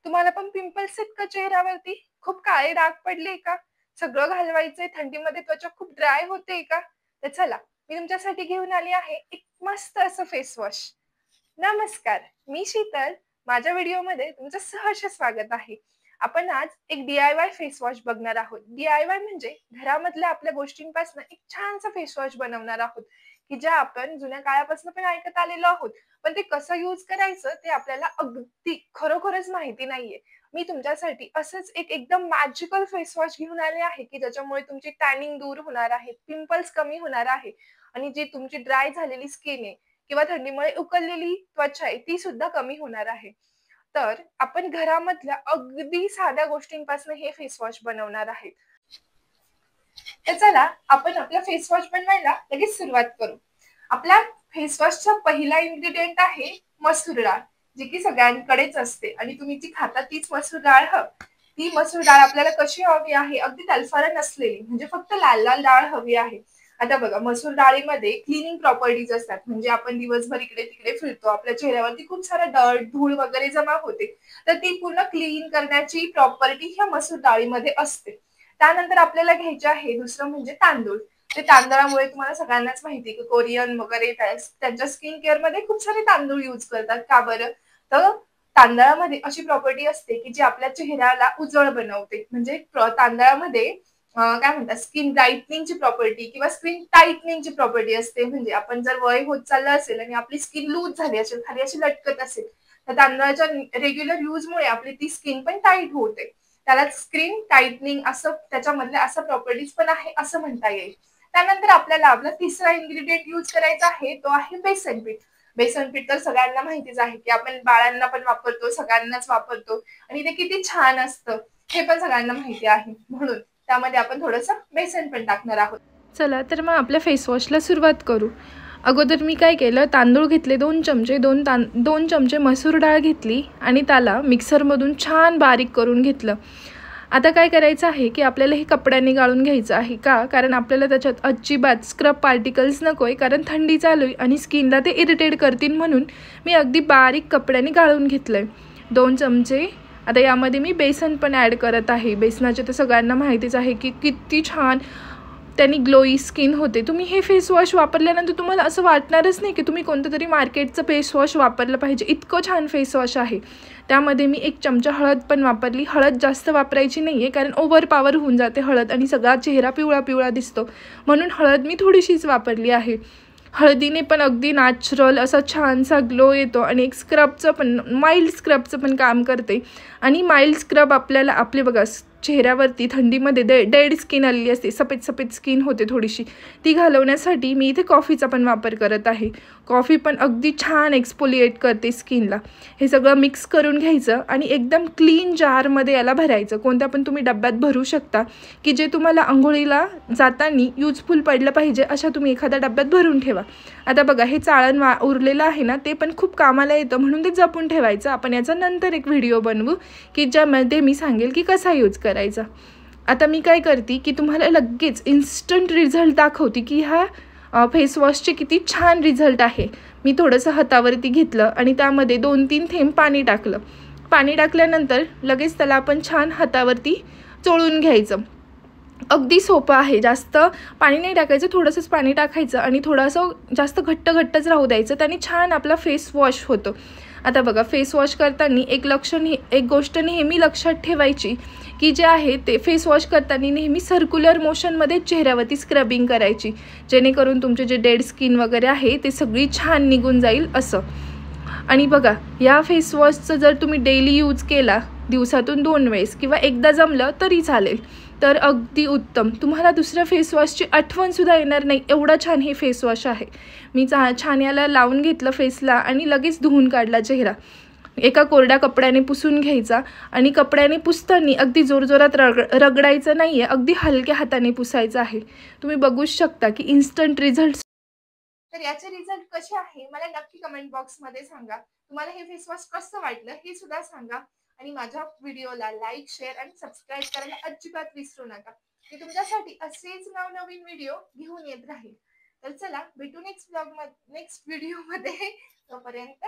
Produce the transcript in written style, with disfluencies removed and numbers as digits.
तुम्हाला पण पिंपल्स आहेत का चेहऱ्यावरती? खूप काळे डाग पडले का? सगळं घालवायचंय, थंडीमध्ये त्वचा खूप ड्राय होते का? तर चला, मी तुमच्यासाठी घेऊन आली आहे एक मस्त असं फेस वॉश. नमस्कार, मी शीतल. माझ्या व्हिडिओमध्ये तुमचं सहर्ष स्वागत आहे. आपण आज एक DIY फेस वॉश बघणार आहोत. DIY म्हणजे घरामधल्या आपल्या गोष्टींपासून एक छानसा फेस वॉश बनवणार आहोत, की ज्या आपण जुन्या काळापासून पण ऐकत आलेलो आहोत. पण ते कसं यूज करायचं ते आपल्याला अगदी खरोखरच माहिती नाहीये. मी तुमच्यासाठी असंच एक एकदम मॅजिकल फेस वॉश घेऊन आले आहे, की ज्याच्यामुळे तुमची टॅनिंग दूर होणार आहे, पिंपल्स कमी होणार आहे आणि जी तुमची ड्राय झालेली स्किन आहे किंवा थंडीमुळे उकललेली त्वचा आहे ती सुद्धा कमी होणार आहे. तर आपण घरामधल्या अगदी साध्या गोष्टींपासून हे फेस वॉश बनवणार आहे. तर चला आपण आपला फेस वॉश बनवायला लगेच सुरुवात करू. आपला फेस वॉशचा पहिला इन्ग्रेडियंट आहे मसूर डाळ, जी की सगळ्यांकडेच असते आणि तुम्ही जी खाता तीच मसूर डाळ ती मसूर डाळ आपल्याला कशी हवी आहे, अगदी तलफार नसलेली, म्हणजे फक्त लाल लाल डाळ हवी आहे. आता बघा, मसूर डाळीमध्ये क्लिनिंग प्रॉपर्टीज असतात, म्हणजे आपण दिवसभर इकडे तिकडे फिरतो, आपल्या चेहऱ्यावरती खूप सारा डर्ट धूळ वगैरे जमा होते, तर ती पूर्ण क्लीन करण्याची प्रॉपर्टी ह्या मसूर डाळीमध्ये असते. त्यानंतर आपल्याला घ्यायचे आहे दुसरं म्हणजे तांदूळ. ते तांदळामुळे तुम्हाला सगळ्यांनाच माहिती आहे की कोरियन वगैरे त्यांच्या स्किन केअर मध्ये खूप सारे तांदूळ यूज करतात. का बरं? तर तांदळामध्ये अशी प्रॉपर्टी असते की जी आपल्या चेहऱ्याला उजळ बनवते. म्हणजे तांदळामध्ये काय म्हणतात, स्किन ब्राईटनिंगची प्रॉपर्टी किंवा स्किन टाईटनिंगची प्रॉपर्टी असते. म्हणजे आपण जर वय होत चाललं असेल आणि आपली स्किन लूज झाली असेल, खाली अशी लटकत असेल, तर तांदळाच्या रेग्युलर युजमुळे आपली ती स्किन पण टाईट होते. त्याला स्किन टाईटनिंग असं त्याच्यामधल्या असं प्रॉपर्टीज पण आहे असं म्हणता येईल. त्यानंतर आपल्याला आपला तिसरा इन्ग्रेडियंट यूज करायचा आहे, तो आहे बेसन पीठ. बेसन पीठ तर सगळ्यांना माहितीच आहे की आपण बाळांना पण वापरतो, सगळ्यांनाच वापरतो आणि ते किती छान असतं हे पण सगळ्यांना माहिती आहे. म्हणून त्यामध्ये आपण थोडंसं बेसन पण टाकणार आहोत. चला तर मग आपल्या फेस वॉशला सुरुवात करू. अगोदर मी काय केलं, तांदूळ घेतले 2 चमचे, 2 चमचे मसूर डाळ घेतली आणि त्याला मिक्सरमधून छान बारीक करून घेतलं. आता काय करायचं आहे की आपल्याला हे कपड्याने गाळून घ्यायचं आहे. का? कारण आपल्याला त्याच्यात अजिबात स्क्रब पार्टिकल्स नको आहे, कारण थंडी चालू आहे आणि स्किनला ते इरिटेट करतील, म्हणून मी अगदी बारीक कपड्याने गाळून घेतलं आहे 2 चमचे. आता यामध्ये मी बेसन पण ॲड करत आहे. बेसनाचे तर सगळ्यांना माहितीच आहे की किती छान त्यांनी ग्लोई स्किन होते. तुम्ही हे फेस वॉश वापरल्यानंतर तुम्हाला असं वाटणारच नाही की तुम्ही कोणतं तरी मार्केटचं फेस वॉश वापरलं पाहिजे. इतकं छान फेस वॉश आहे. त्यामध्ये मी 1 चमचा हळद पण वापरली. हळद जास्त वापरायची नाही आहे, कारण ओव्हर पॉवर होऊन जाते हळद आणि सगळा चेहरा पिवळा पिवळा दिसतो, म्हणून हळद मी थोडीशीच वापरली आहे. हळदीने पण अगदी नॅचरल असा छानसा ग्लो येतो आणि एक स्क्रबचं पण, माइल्ड स्क्रबचं पण काम करते. आणि माइल्ड स्क्रब आपल्याला आपले बघा चेहऱ्यावरती थंडीमध्ये डेड स्किन आलेली असते, सफेद सफेद स्किन होते थोडीशी, ती घालवण्यासाठी मी इथे कॉफीचा पण वापर करत आहे. कॉफी पण अगदी छान एक्सपोलिएट करते स्किनला. हे सगळं मिक्स करून घ्यायचं आणि एकदम क्लीन जारमध्ये याला भरायचं. कोणत्या पण तुम्ही डब्यात भरू शकता, की जे तुम्हाला आंघोळीला जाताना यूजफुल पडलं पाहिजे, अशा तुम्ही एखाद्या डब्यात भरून ठेवा. आता बघा, हे चाळण उरलेलं आहे ना, ते पण खूप कामाला येतं, म्हणून ते जपून ठेवायचं. आपण याचा नंतर एक व्हिडिओ बनवू की ज्यामध्ये मी सांगेल की कसा यूज करायचा. आता मी काय करते की तुम्हाला लगेच इन्स्टंट रिझल्ट दाखवते की ह्या फेस वॉशचे किती छान रिझल्ट आहे. मी थोडंसं हातावरती घेतलं आणि त्यामध्ये 2-3 थेंब पाणी टाकलं. पाणी टाकल्यानंतर लगेच त्याला आपण छान हातावरती चोळून घ्यायचं. अगदी सोपं आहे. जास्त पाणी नाही टाकायचं, थोडंसंच पाणी टाकायचं आणि थोडंसं जास्त घट्ट घट्टच राहू द्यायचं. त्याने छान आपला फेस वॉश होतो. आता बघा, फेस वॉश करताना एक गोष्ट नेहमी लक्षात ठेवायची की जे आहे ते फेस वॉश करताना नेहमी सर्क्युलर मोशनमध्ये चेहऱ्यावरती स्क्रबिंग करायची, जेणेकरून तुमचे जे डेड स्किन वगैरे आहे ते सगळी छान निघून जाईल असं. आणि बघा, या फेस वॉशचं जर तुम्ही डेली यूज केला, दिवसातून 2 वेळेस किंवा एकदा जमलं तरी चालेल, तर अगदी उत्तम. तुम्हाला दुसऱ्या फेस वॉशची आठवणसुद्धा येणार नाही, एवढा छान हे फेस वॉश आहे. मी छान याला लावून घेतलं फेसला आणि लगेच धुवून काढला चेहरा. एका कोरड्या कपड्याने पुसून घ्यायचा आणि कपड्याने पुसताना अगदी जोरजोरात रगडायचं नाही आहे, अगदी हलक्या हाताने पुसायचं आहे. तुम्ही बघूच शकता की इन्स्टंट रिझल्ट. तर याचे रिझल्ट कसे आहे मला नक्की कमेंट बॉक्स मध्ये सांगा. तुम्हाला हे फेस वॉश कसं वाटलं हे सुद्धा सांगा आणि माझ्या व्हिडिओला लाईक, शेअर आणि सबस्क्राईब करायला अजिबात विसरू नका. मी तुमच्यासाठी असेच नवनवीन व्हिडिओ घेऊन येत राहील. तर चला, भेटू नेक्स्ट व्हिडिओ मध्ये. तोपर्यंत